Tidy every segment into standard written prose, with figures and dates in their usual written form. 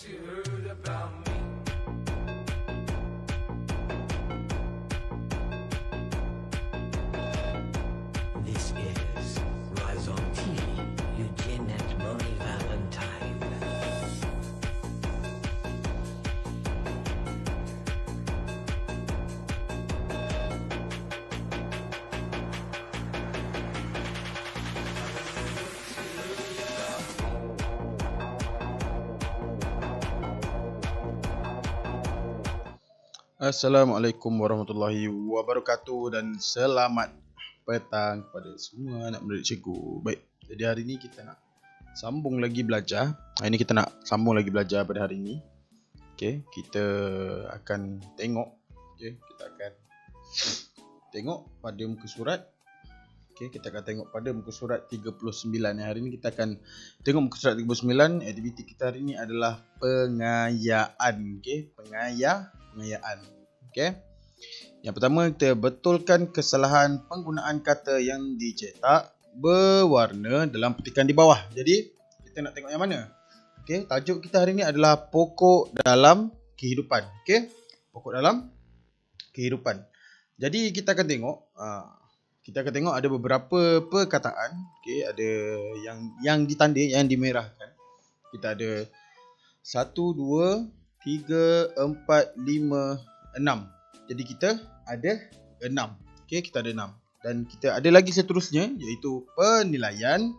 you heard about me. This is Rise on TV, Eugene and Moni Valentine. Assalamualaikum warahmatullahi wabarakatuh dan selamat petang kepada semua anak murid cikgu. Baik, jadi hari ini kita nak sambung lagi belajar. Pada hari ini. Okey, kita akan tengok kita akan tengok pada muka surat. Okey, kita akan tengok pada muka surat 39. Hari ini kita akan tengok muka surat 39. Aktiviti kita hari ini adalah pengayaan. Okey, pengayaan. Okey. Yang pertama, kita betulkan kesalahan penggunaan kata yang dicetak berwarna dalam petikan di bawah. Jadi, kita nak tengok yang mana? Okey, tajuk kita hari ini adalah pokok dalam kehidupan. Okey, pokok dalam kehidupan. Jadi, kita akan tengok ada beberapa perkataan. Okey, ada yang ditanda, yang dimerahkan. Kita ada 1 2 3 4 5 6. Jadi kita ada 6. Okey, kita ada 6. Dan kita ada lagi seterusnya, iaitu penilaian,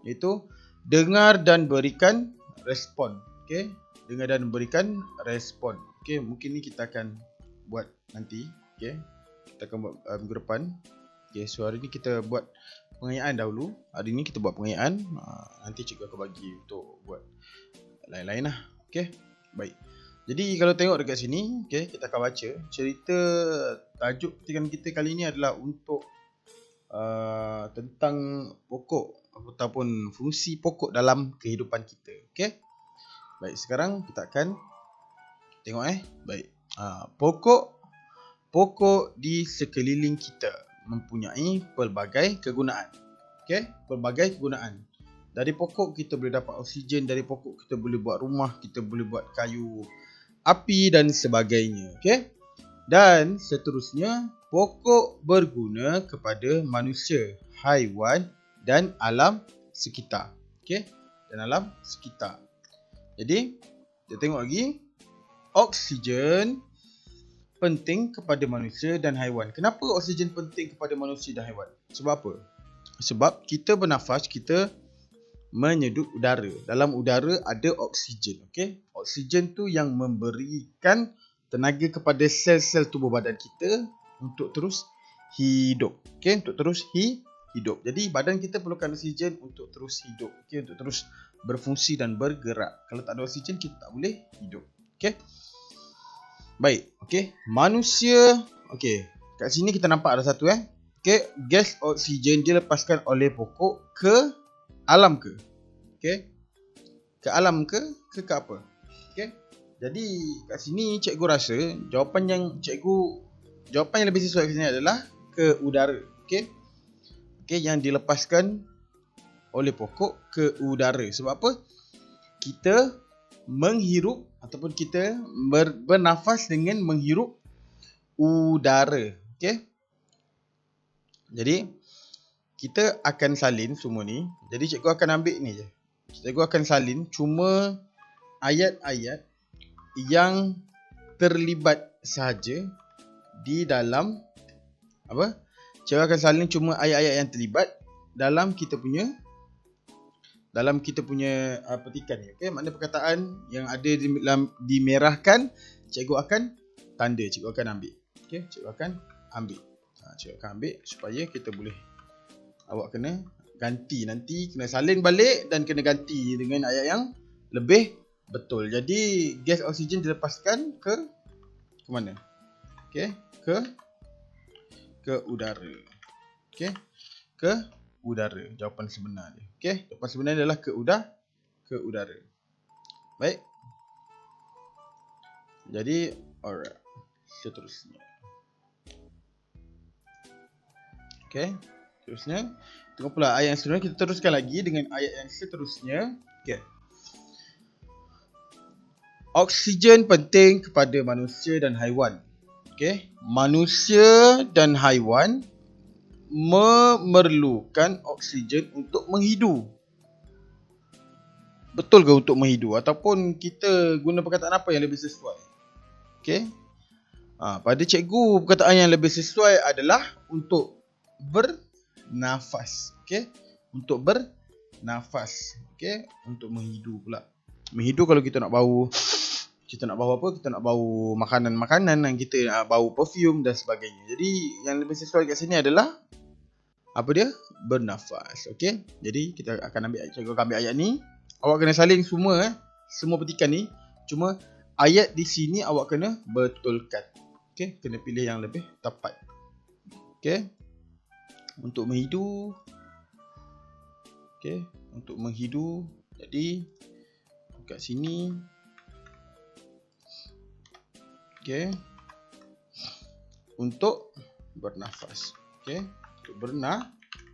iaitu dengar dan berikan respon. Okey, dengar dan berikan respon. Okey, mungkin ni kita akan buat nanti. Okey, kita akan buat minggu depan. Okey, so hari ni kita buat pengayaan dahulu. Hari ni kita buat pengayaan. Nanti cikgu akan bagi untuk buat lain-lain lah. Okey, baik. Jadi kalau tengok dekat sini, okay, kita akan baca cerita. Tajuk petikan kita kali ini adalah untuk tentang pokok ataupun fungsi pokok dalam kehidupan kita. Okay. Baik, sekarang kita akan tengok baik. Pokok di sekeliling kita mempunyai pelbagai kegunaan. Okay, pelbagai kegunaan. Dari pokok kita boleh dapat oksigen, dari pokok kita boleh buat rumah, kita boleh buat kayu api dan sebagainya. Okey. Dan seterusnya, pokok berguna kepada manusia, haiwan dan alam sekitar. Okey, dan alam sekitar. Jadi, kita tengok lagi. Oksigen penting kepada manusia dan haiwan. Kenapa oksigen penting kepada manusia dan haiwan? Sebab apa? Sebab kita bernafas, kita menyedup udara. Dalam udara ada oksigen. Okey, oksigen tu yang memberikan tenaga kepada sel-sel tubuh badan kita untuk terus hidup. Okey, untuk terus hidup. Jadi badan kita perlukan oksigen untuk terus hidup. Okey, untuk terus berfungsi dan bergerak. Kalau tak ada oksigen, kita tak boleh hidup. Okey. Baik, okey. Manusia, okey. Kat sini kita nampak ada satu Okey, gas oksigen dilepaskan oleh pokok ke alam ke? Okey. Ke alam ke apa? Okey. Jadi kat sini cikgu rasa jawapan yang lebih sesuai kat sini adalah ke udara. Okey. Okey, yang dilepaskan oleh pokok ke udara. Sebab apa? Kita menghirup ataupun kita bernafas dengan menghirup udara. Okey. Jadi kita akan salin semua ni. Jadi cikgu akan ambil ni je. Cikgu akan salin cuma ayat-ayat yang terlibat sahaja di dalam apa? Cikgu akan salin cuma ayat-ayat yang terlibat dalam kita punya petikan ni. Okey, makna perkataan yang ada dimerahkan, cikgu akan tanda, cikgu akan ambil. Okey, cikgu akan ambil. Cikgu akan ambil supaya kita boleh, awak kena ganti nanti, kena salin balik dan kena ganti dengan ayat yang lebih betul. Jadi gas oksigen dilepaskan ke mana? Okey, ke udara. Okey, ke udara. Jawapan sebenar dia. Okey, jawapan sebenar adalah ke udara. Baik. Jadi alright. Seterusnya. Okey, seterusnya. Tengok pula ayat yang seterusnya. Kita teruskan lagi dengan ayat yang seterusnya. Okey. Oksigen penting kepada manusia dan haiwan. Okey, manusia dan haiwan memerlukan oksigen untuk menghidu. Betul ke untuk menghidu ataupun kita guna perkataan apa yang lebih sesuai? Okey. Pada cikgu perkataan yang lebih sesuai adalah untuk bernafas. Okey, untuk bernafas. Okey, untuk menghidu pula. Menghidu kalau kita nak bau apa? Kita nak bau makanan-makanan yang kita nak bau perfume dan sebagainya. Jadi yang lebih sesuai kat sini adalah apa dia? Bernafas. Okey. Jadi kita akan ambil ayat ni. Awak kena salin semua semua petikan ni. Cuma ayat di sini awak kena betulkan. Okey, kena pilih yang lebih tepat. Okey. Untuk menghidu. Okey, untuk menghidu. Jadi kat sini. Okey. Untuk bernafas. Okey, untuk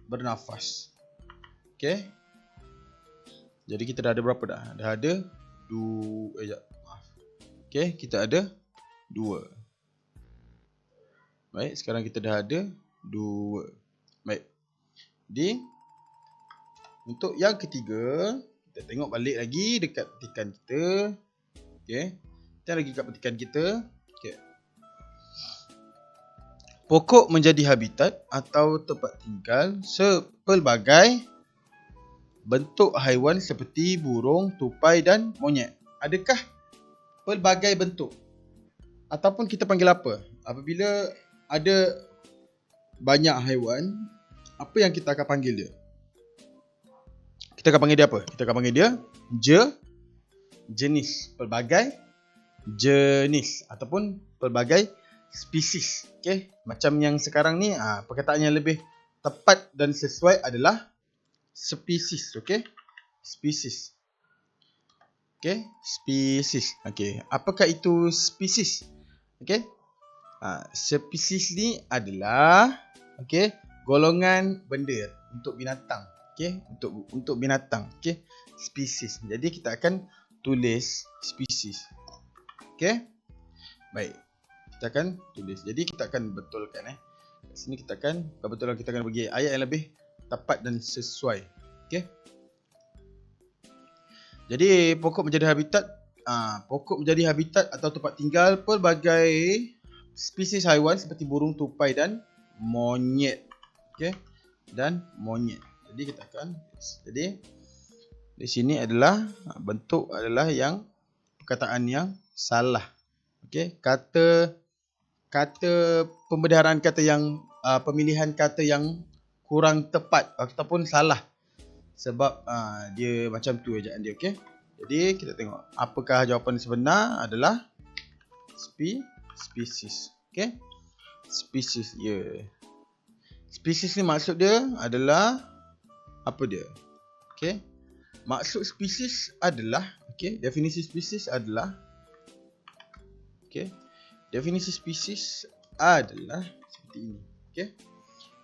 bernafas. Okey. Jadi kita dah ada berapa dah? Dah ada 2. Okey, kita ada 2. Baik, sekarang kita dah ada 2. Baik. Jadi untuk yang ketiga, kita tengok balik lagi dekat petikan kita. Okey. Kita lagi kat petikan kita. Okey. Pokok menjadi habitat atau tempat tinggal sepelbagai bentuk haiwan seperti burung, tupai dan monyet. Adakah pelbagai bentuk? Ataupun kita panggil apa? Apabila ada banyak haiwan, apa yang kita akan panggil dia? Kita akan panggil dia apa? Kita akan panggil dia jenis. Pelbagai jenis ataupun pelbagai spesies. Okay? Macam yang sekarang ni, perkataan yang lebih tepat dan sesuai adalah spesies. Okay? Spesies. Okay? Spesies. Okay. Apakah itu spesies? Okay? Spesies ni adalah golongan benda untuk binatang. Okay? Untuk binatang. Okay? Spesies. Jadi kita akan tulis spesies. Okay? Baik. Kita akan tulis. Jadi kita akan betulkan. Kat sini kita akan kebetulan kita akan bagi ayat yang lebih tepat dan sesuai. Okay? Jadi pokok menjadi habitat atau tempat tinggal pelbagai spesies haiwan seperti burung, tupai dan monyet. Okay? Dan monyet. Jadi kita akan di sini adalah bentuk adalah yang perkataan yang salah. Okay? Kata pembedaran kata yang pemilihan kata yang kurang tepat ataupun salah. Sebab dia macam tu ejaan dia. Okay? Jadi kita tengok apakah jawapan sebenar adalah spesies. Okay? Spesies. Ya. Spesies ni maksud dia adalah apa dia? Okay? Maksud spesies adalah definisi spesies adalah definisi spesies adalah seperti ini. Okay?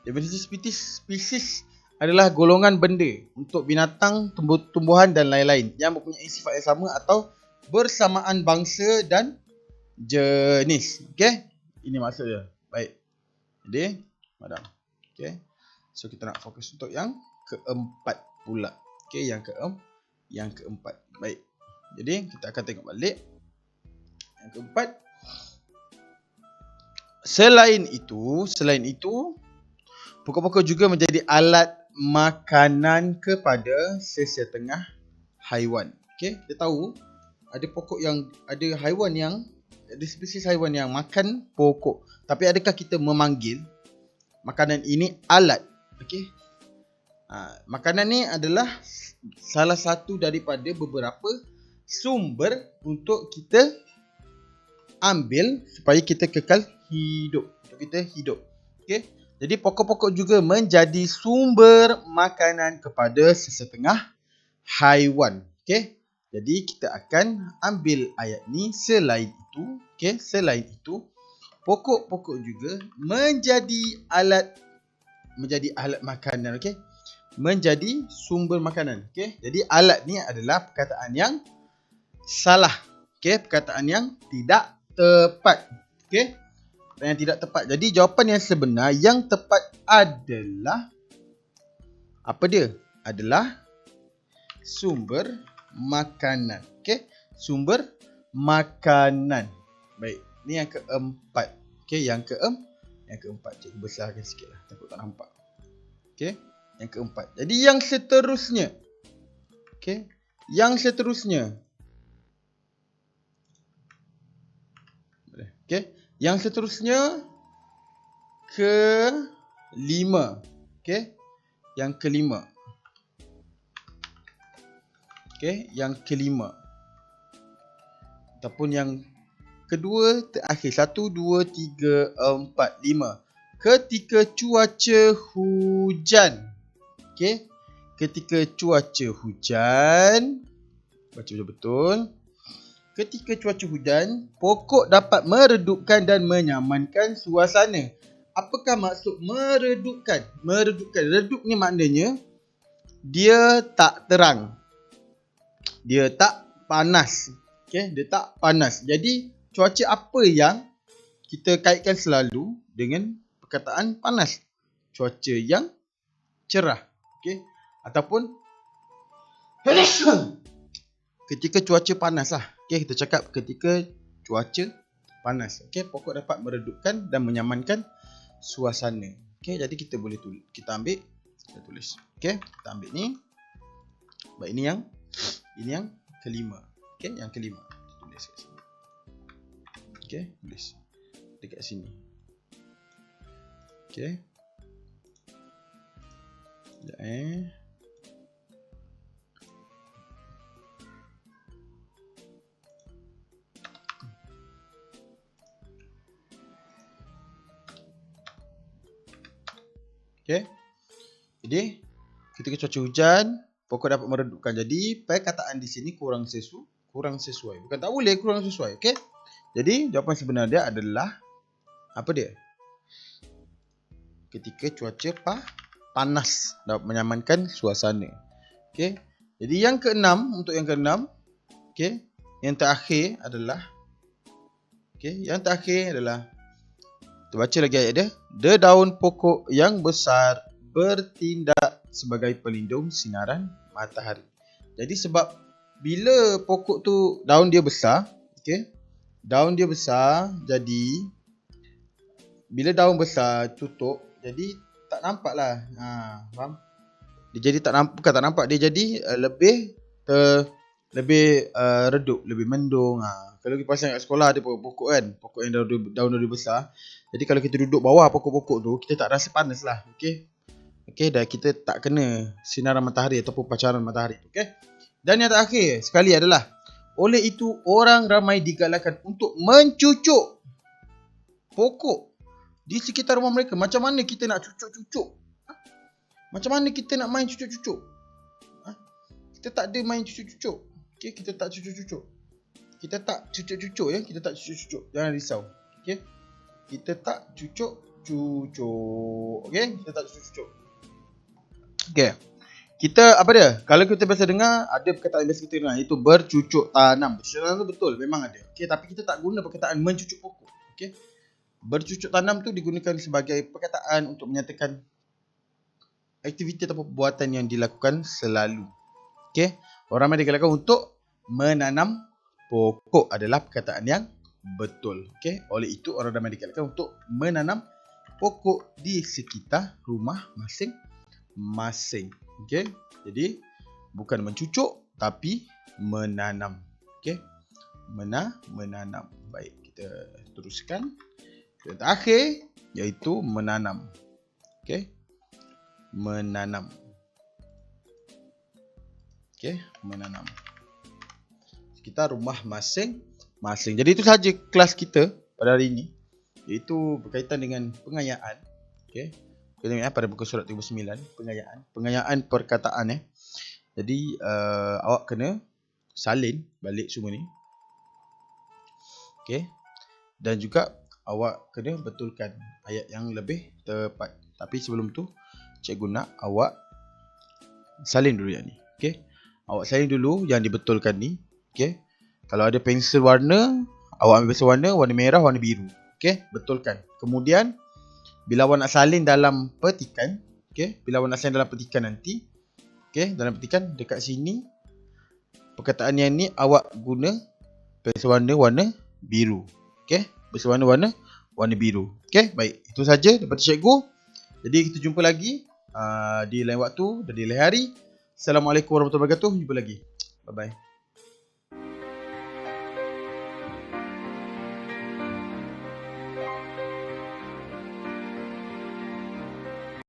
Definisi spesies adalah golongan benda untuk binatang, tumbuhan dan lain-lain yang mempunyai sifat yang sama atau bersamaan bangsa dan jenis. Okay? Ini maksud dia. Baik. Jadi, madam. Okay? So kita nak fokus untuk yang keempat pula. Okay, yang keempat. Baik. Jadi kita akan tengok balik. Yang keempat. Selain itu, pokok-pokok juga menjadi alat makanan kepada sesetengah haiwan. Okay, kita tahu ada spesies haiwan yang makan pokok. Tapi adakah kita memanggil makanan ini alat? Okay. Makanan ni adalah salah satu daripada beberapa sumber untuk kita ambil supaya kita kekal hidup. Untuk kita hidup. Okay. Jadi pokok-pokok juga menjadi sumber makanan kepada sesetengah haiwan. Okay. Jadi kita akan ambil ayat ni. Selain itu, pokok-pokok juga menjadi alat makanan. Okay. Menjadi sumber makanan. Okay. Jadi alat ni adalah perkataan yang salah. Okey, perkataan yang tidak tepat. Okey. Yang tidak tepat. Jadi jawapan yang sebenar yang tepat adalah apa dia? Adalah sumber makanan. Okey, sumber makanan. Baik, ni yang keempat. Okey, yang keempat. Cikgu besarkan sikitlah, takut tak nampak. Okey, yang keempat. Jadi yang seterusnya. Okey, yang seterusnya. Okey, yang seterusnya kelima. Okey, yang kelima. Okey, yang kelima. Ataupun yang kedua terakhir. 1, 2, 3, 4, 5. Ketika cuaca hujan. Okey, ketika cuaca hujan. Baca betul-betul. Ketika cuaca hujan, pokok dapat meredupkan dan menyamankan suasana. Apakah maksud meredupkan? Meredupkan. Redup ni maknanya dia tak terang. Dia tak panas. Okey, dia tak panas. Jadi cuaca apa yang kita kaitkan selalu dengan perkataan panas? Cuaca yang cerah. Okey, ataupun ketika cuaca panas lah. Okey, kita cakap ketika cuaca panas. Okey, pokok dapat meredupkan dan menyamankan suasana. Okey, jadi kita boleh tulis. Kita ambil, kita tulis. Okey, kita ambil ni. Baik, ini yang kelima. Okey, yang kelima. Kita tulis kat sini. Okey, tulis dekat sini. Okey. Sekejap Okey. Jadi ketika cuaca hujan, pokok dapat meredupkan. Jadi perkataan di sini kurang sesuai. Bukan tak boleh, kurang sesuai. Okey. Jadi jawapan sebenar dia adalah apa dia? Ketika cuaca panas dapat menyamankan suasana. Okey. Jadi yang keenam, untuk yang keenam, okey, yang terakhir adalah kita baca lagi ayat dia. Daun pokok yang besar bertindak sebagai pelindung sinaran matahari. Jadi sebab bila pokok tu daun dia besar, okey. Daun dia besar, jadi bila daun besar tutup, jadi tak nampak lah. Faham? Dia jadi tak nampak, bukan tak nampak, dia jadi lebih redup, lebih mendung. Kalau kita pasang kat sekolah ada pokok kan, pokok yang daun dia besar. Jadi kalau kita duduk bawah pokok-pokok tu, kita tak rasa panas lah. Okey. Okey, dan kita tak kena sinaran matahari ataupun pacaran matahari. Okey. Dan yang terakhir sekali adalah, oleh itu orang ramai digalakkan untuk mencucuk pokok di sekitar rumah mereka. Macam mana kita nak cucuk-cucuk? Macam mana kita nak main cucuk-cucuk? Kita tak ada main cucuk-cucuk. Okey, kita tak cucuk-cucuk. Kita tak cucuk-cucuk ya. Kita tak cucuk-cucuk. Jangan risau. Okey. Kita tak cucuk-cucuk. Okey, kita tak cucuk-cucuk. Okey. Kita apa dia? Kalau kita biasa dengar, ada perkataan biasa kita dengar, iaitu bercucuk tanam. Bercucuk tanam tu betul, memang ada. Okey, tapi kita tak guna perkataan mencucuk pokok. Okey. Bercucuk tanam tu digunakan sebagai perkataan untuk menyatakan aktiviti atau perbuatan yang dilakukan selalu. Okey. Orang ramai digalakkan untuk menanam pokok adalah perkataan yang betul. Okey. Oleh itu orang ramai digalakkan untuk menanam pokok di sekitar rumah masing-masing. Okey. Jadi bukan mencucuk tapi menanam. Okey. Menanam. Baik, kita teruskan. Yang terakhir iaitu menanam. Okey. Menanam. Okey, menanam. Sekitar rumah masing-masing. Jadi itu sahaja kelas kita pada hari ini, iaitu berkaitan dengan pengayaan. Okey. Kita ingat pada buku surat 39, pengayaan perkataan Jadi awak kena salin balik semua ni. Okey. Dan juga awak kena betulkan ayat yang lebih tepat. Tapi sebelum tu, cikgu nak awak salin dulu yang ni. Okey. Awak salin dulu yang dibetulkan ni. Okey. Kalau ada pensel warna, awak ambil pensel warna merah, warna biru. Okey, betulkan. Kemudian bila awak nak salin dalam petikan, okey, bila awak nak salin dalam petikan nanti, okey, dalam petikan dekat sini perkataan yang ni awak guna pensel warna biru. Okey, pensel warna biru. Okey, baik. Itu saja daripada cikgu. Jadi kita jumpa lagi di lain waktu dan di lain hari. Assalamualaikum warahmatullahi wabarakatuh. Jumpa lagi. Bye bye.